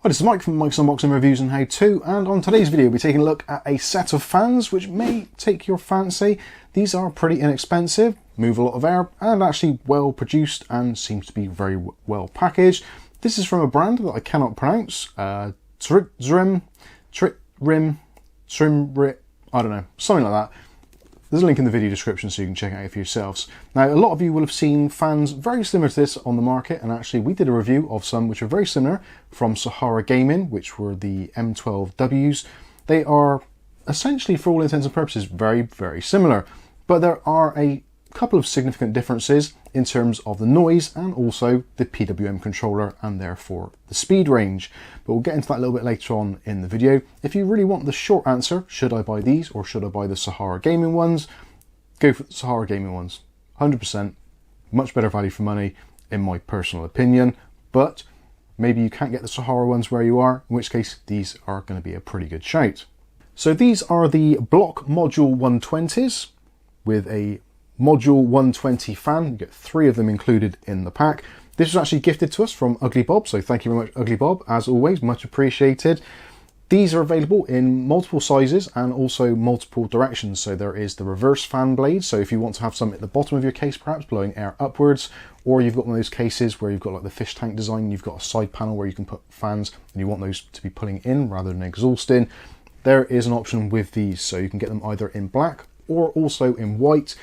Hi, this is Mike from Mike's Unboxing Reviews and How To, and on today's video we'll be taking a look at a set of fans which may take your fancy. These are pretty inexpensive, move a lot of air, and actually well produced and seems to be very well packaged. This is from a brand that I cannot pronounce, TZMRIT, I don't know, something like that. There's a link in the video description so you can check it out for yourselves. Now, a lot of you will have seen fans very similar to this on the market, and actually we did a review of some which are very similar from SaharaGaming, which were the M12Ws. They are essentially, for all intents and purposes, very, very similar, but there are a couple of significant differences in terms of the noise and also the PWM controller and therefore the speed range. But we'll get into that a little bit later on in the video. If you really want the short answer, should I buy these or should I buy the SaharaGaming ones? Go for the SaharaGaming ones. 100%, much better value for money in my personal opinion, but maybe you can't get the Sahara ones where you are, in which case these are going to be a pretty good shout. So these are the Block Module 120s with a Module 120 fan. You get 3 of them included in the pack. This was actually gifted to us from Ugly Bob, so thank you very much, Ugly Bob, as always, much appreciated. These are available in multiple sizes and also multiple directions. So there is the reverse fan blade, so if you want to have some at the bottom of your case perhaps blowing air upwards, or you've got one of those cases where you've got like the fish tank design, you've got a side panel where you can put fans and you want those to be pulling in rather than exhausting. There is an option with these, so you can get them either in black or also in white.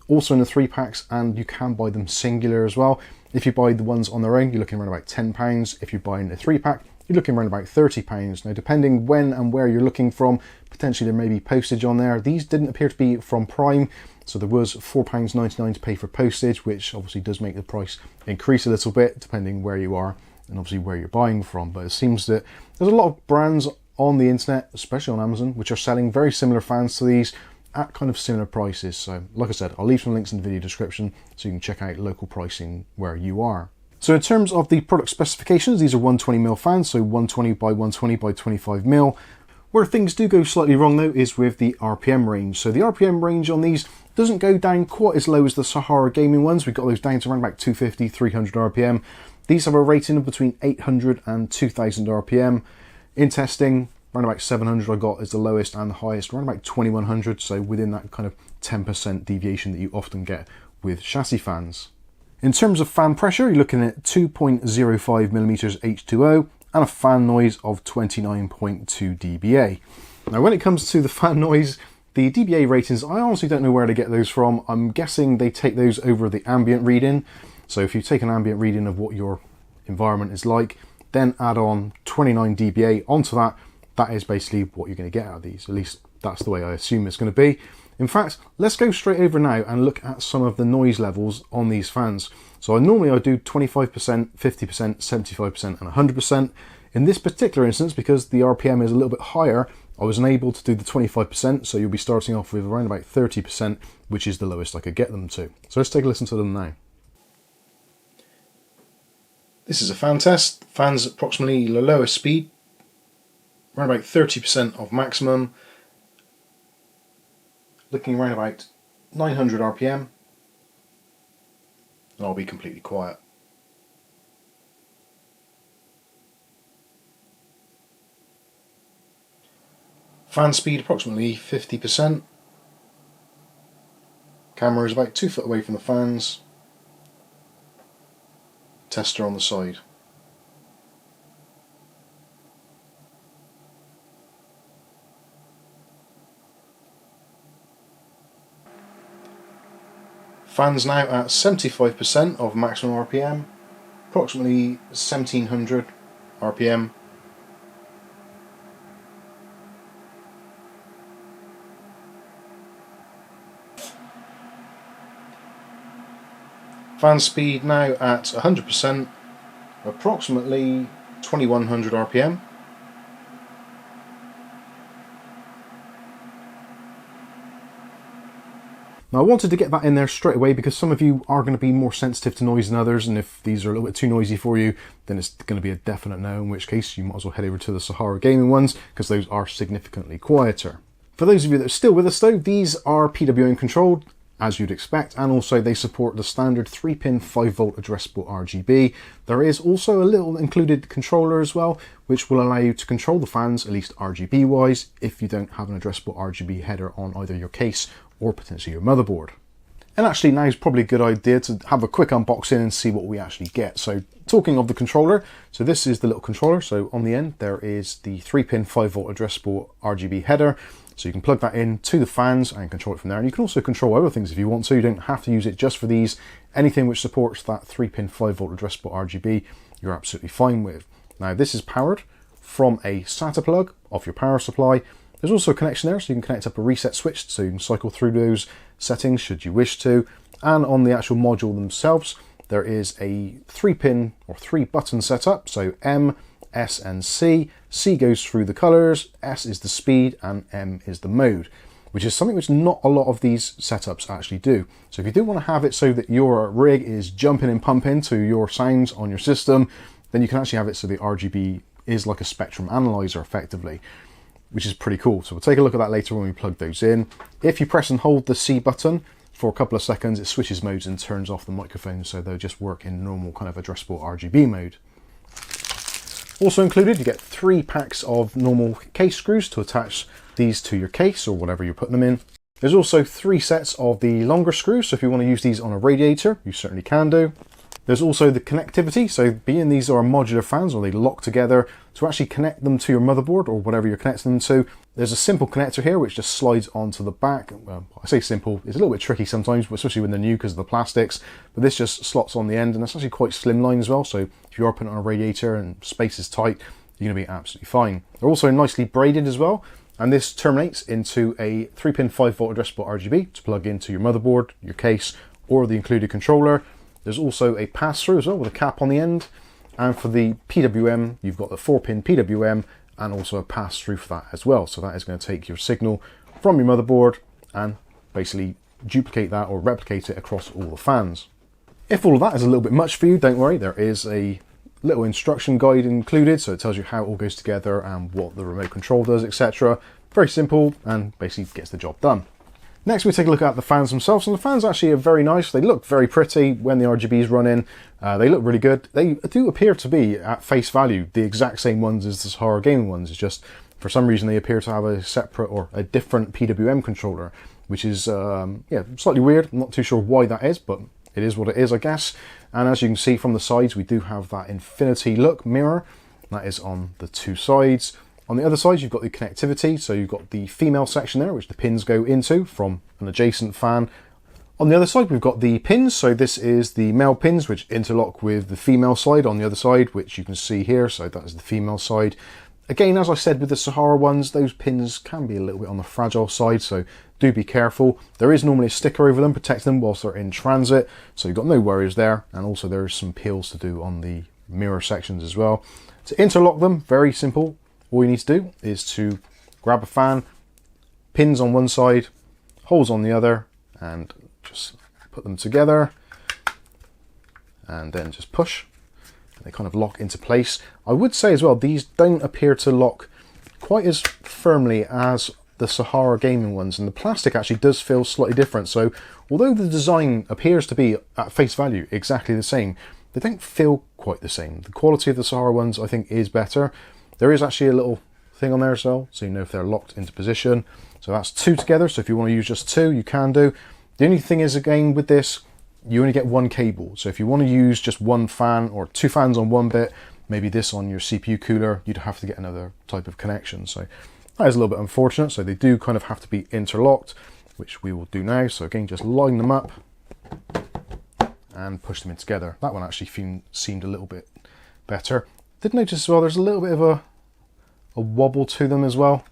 Also in the 3-packs, and you can buy them singular as well. If you buy the ones on their own, you're looking around about £10. If you're buying a 3-pack, you're looking around about £30. Now, depending when and where you're looking from, potentially there may be postage on there. These didn't appear to be from Prime, so there was £4.99 to pay for postage, which obviously does make the price increase a little bit, depending where you are and obviously where you're buying from. But it seems that there's a lot of brands on the internet, especially on Amazon, which are selling very similar fans to these at kind of similar prices. So like I said, I'll leave some links in the video description so you can check out local pricing where you are. So in terms of the product specifications, these are 120mm fans, so 120 by 120 by 25mm. Where things do go slightly wrong though is with the RPM range. So the RPM range on these doesn't go down quite as low as the SaharaGaming ones. We've got those down to around about 250, 300 RPM. These have a rating of between 800 and 2000 RPM. In testing, around about 700 I got as the lowest, and the highest around about 2100, so within that kind of 10% deviation that you often get with chassis fans. In terms of fan pressure, you're looking at 2.05mm H2O and a fan noise of 29.2 dBA. Now when it comes to the fan noise, the dBA ratings, I honestly don't know where to get those from. I'm guessing they take those over the ambient reading. So if you take an ambient reading of what your environment is like, then add on 29 dBA onto that, that is basically what you're going to get out of these. At least that's the way I assume it's going to be. In fact, let's go straight over now and look at some of the noise levels on these fans. So I do 25%, 50%, 75% and 100%. In this particular instance, because the RPM is a little bit higher, I was unable to do the 25%, so you'll be starting off with around about 30%, which is the lowest I could get them to. So let's take a listen to them now. This is a fan test. Fans approximately the lowest speed, around about 30% of maximum, looking around about 900 RPM, and I'll be completely quiet. Fan speed approximately 50%. Camera is about 2 foot away from the fans. Tester on the side. Fans now at 75% of maximum RPM, approximately 1700 RPM. Fan speed now at 100%, approximately 2100 RPM. Now I wanted to get that in there straight away because some of you are going to be more sensitive to noise than others, and if these are a little bit too noisy for you, then it's going to be a definite no, in which case you might as well head over to the SaharaGaming ones because those are significantly quieter. For those of you that are still with us though, these are PWM controlled. as you'd expect, and also they support the standard 3-pin 5V addressable RGB. There is also a little included controller as well, which will allow you to control the fans, at least RGB wise, if you don't have an addressable RGB header on either your case or potentially your motherboard. And actually now is probably a good idea to have a quick unboxing and see what we actually get. So talking of the controller, so this is the little controller. So on the end there is the 3-pin 5V addressable RGB header. So you can plug that in to the fans and control it from there. And you can also control other things if you want to. You don't have to use it just for these. Anything which supports that 3-pin 5V addressable RGB, you're absolutely fine with. Now this is powered from a SATA plug off your power supply. There's also a connection there, so you can connect up a reset switch so you can cycle through those settings should you wish to. And on the actual module themselves, there is a 3-pin or 3-button setup. So M, S and C. C goes through the colors, S is the speed, and M is the mode, which is something which not a lot of these setups actually do. So if you do want to have it so that your rig is jumping and pumping to your sounds on your system, then you can actually have it so the RGB is like a spectrum analyzer effectively, which is pretty cool. So we'll take a look at that later when we plug those in. If you press and hold the C button for a couple of seconds, it switches modes and turns off the microphone, so they'll just work in normal kind of addressable RGB mode. Also included, you get 3 packs of normal case screws to attach these to your case or whatever you're putting them in. There's also 3 sets of the longer screws, so if you want to use these on a radiator, you certainly can do. There's also the connectivity, so being these are modular fans or they lock together, to actually connect them to your motherboard or whatever you're connecting them to, there's a simple connector here which just slides onto the back. Well, I say simple, it's a little bit tricky sometimes, especially when they're new because of the plastics, but this just slots on the end and it's actually quite slimline as well, so if you are putting it on a radiator and space is tight, you're going to be absolutely fine. They're also nicely braided as well, and this terminates into a 3-pin 5V addressable RGB to plug into your motherboard, your case, or the included controller. There's also a pass-through as well with a cap on the end, and for the PWM you've got the 4-pin PWM and also a pass-through for that as well. So that is going to take your signal from your motherboard and basically duplicate that or replicate it across all the fans. If all of that is a little bit much for you, don't worry, there is a little instruction guide included, so it tells you how it all goes together and what the remote control does, etc. Very simple and basically gets the job done. Next we take a look at the fans themselves, and the fans actually are very nice. They look very pretty when the RGBs run in. They look really good. They do appear to be, at face value, the exact same ones as the SaharaGaming ones. It's just, for some reason, they appear to have a separate or a different PWM controller, which is yeah, slightly weird. I'm not too sure why that is, but it is what it is, I guess. And as you can see from the sides, we do have that infinity look mirror. That is on the 2 sides. On the other side, you've got the connectivity, so you've got the female section there, which the pins go into from an adjacent fan. On the other side, we've got the pins, so this is the male pins, which interlock with the female side on the other side, which you can see here, so that is the female side. Again, as I said with the Sahara ones, those pins can be a little bit on the fragile side, so do be careful. There is normally a sticker over them, protecting them whilst they're in transit, so you've got no worries there, and also there is some peels to do on the mirror sections as well. To interlock them, very simple. All you need to do is to grab a fan, pins on one side, holes on the other, and just put them together, and then just push. They kind of lock into place. I would say as well, these don't appear to lock quite as firmly as the SaharaGaming ones, and the plastic actually does feel slightly different. So although the design appears to be at face value exactly the same, they don't feel quite the same. The quality of the Sahara ones I think is better. There is actually a little thing on there as well, so you know if they're locked into position. So that's 2 together, so if you want to use just 2, you can do. The only thing is, again, with this, you only get 1 cable. So if you want to use just 1 fan or 2 fans on one bit, maybe this on your CPU cooler, you'd have to get another type of connection. So that is a little bit unfortunate. So they do kind of have to be interlocked, which we will do now. So again, just line them up and push them in together. That one actually seemed a little bit better. Did notice as well, there's a little bit of a wobble to them as well.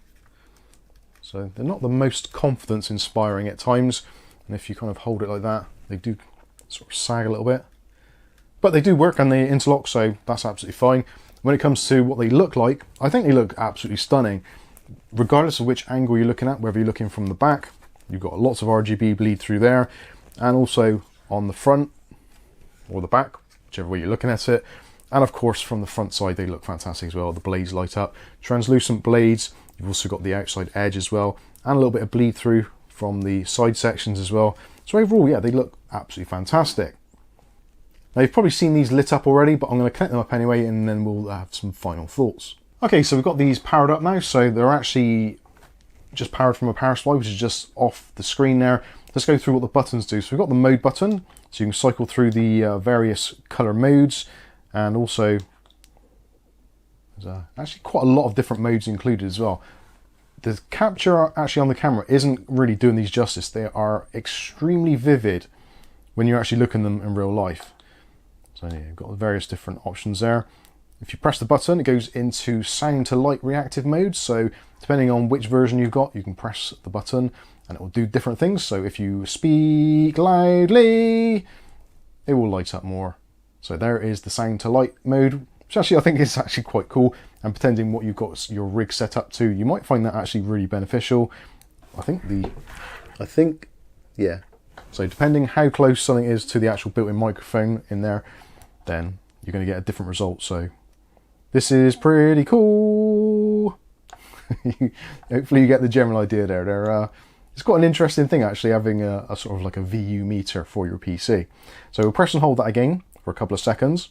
So they're not the most confidence inspiring at times. And if you kind of hold it like that, they do sort of sag a little bit. But they do work and they interlock, so that's absolutely fine. When it comes to what they look like, I think they look absolutely stunning. Regardless of which angle you're looking at, whether you're looking from the back, you've got lots of RGB bleed through there, and also on the front or the back, whichever way you're looking at it. And of course, from the front side, they look fantastic as well. The blades light up, translucent blades. You've also got the outside edge as well, and a little bit of bleed through from the side sections as well. So overall, yeah, they look absolutely fantastic. Now you've probably seen these lit up already, but I'm going to connect them up anyway, and then we'll have some final thoughts. Okay, so we've got these powered up now, so they're actually just powered from a power supply, which is just off the screen there. Let's go through what the buttons do. So we've got the mode button, so you can cycle through the various color modes, and also there's actually quite a lot of different modes included as well. The capture actually on the camera isn't really doing these justice. They are extremely vivid when you're actually looking at them in real life. So yeah, you've got the various different options there. If you press the button, it goes into sound to light reactive mode. So depending on which version you've got, you can press the button and it will do different things. So if you speak loudly, it will light up more. So there is the sound to light mode, which actually I think is actually quite cool. And pretending what you've got your rig set up to, you might find that actually really beneficial. Yeah. So depending how close something is to the actual built-in microphone in there, then you're going to get a different result. So this is pretty cool. Hopefully you get the general idea there. It's quite an interesting thing actually, having a sort of like a VU meter for your PC. So we'll press and hold that again for a couple of seconds.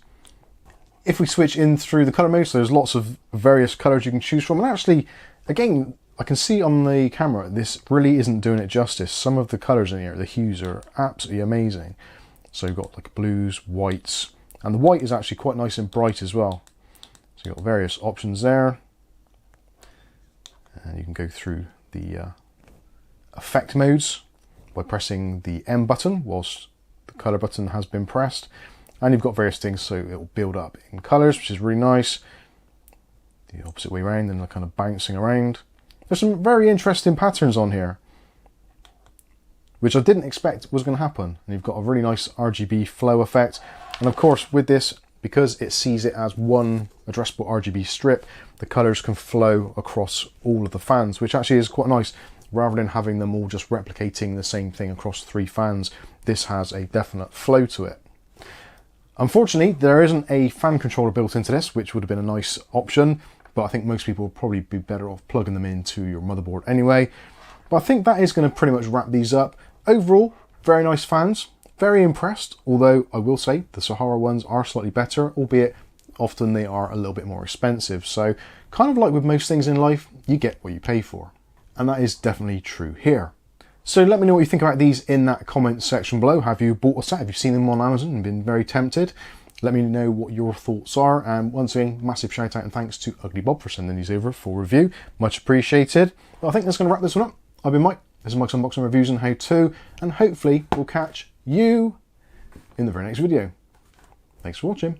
If we switch in through the color mode, so there's lots of various colors you can choose from. And actually, again, I can see on the camera, this really isn't doing it justice. Some of the colors in here, the hues are absolutely amazing. So you've got like blues, whites, and the white is actually quite nice and bright as well. So you've got various options there. And you can go through the effect modes by pressing the M button whilst the color button has been pressed. And you've got various things, so it will build up in colors, which is really nice. The opposite way around, and they're kind of bouncing around. There's some very interesting patterns on here, which I didn't expect was going to happen. And you've got a really nice RGB flow effect. And of course, with this, because it sees it as one addressable RGB strip, the colors can flow across all of the fans, which actually is quite nice. Rather than having them all just replicating the same thing across 3 fans, this has a definite flow to it. Unfortunately, there isn't a fan controller built into this, which would have been a nice option, but I think most people would probably be better off plugging them into your motherboard anyway. But I think that is going to pretty much wrap these up. Overall, very nice fans, very impressed, although I will say the Sahara ones are slightly better, albeit often they are a little bit more expensive. So kind of like with most things in life, you get what you pay for. And that is definitely true here. So let me know what you think about these in that comment section below. Have you bought a set? Have you seen them on Amazon and been very tempted? Let me know what your thoughts are. And once again, massive shout out and thanks to Ugly Bob for sending these over for review. Much appreciated. Well, I think that's going to wrap this one up. I've been Mike. This is Mike's Unboxing Reviews and How To. And hopefully we'll catch you in the very next video. Thanks for watching.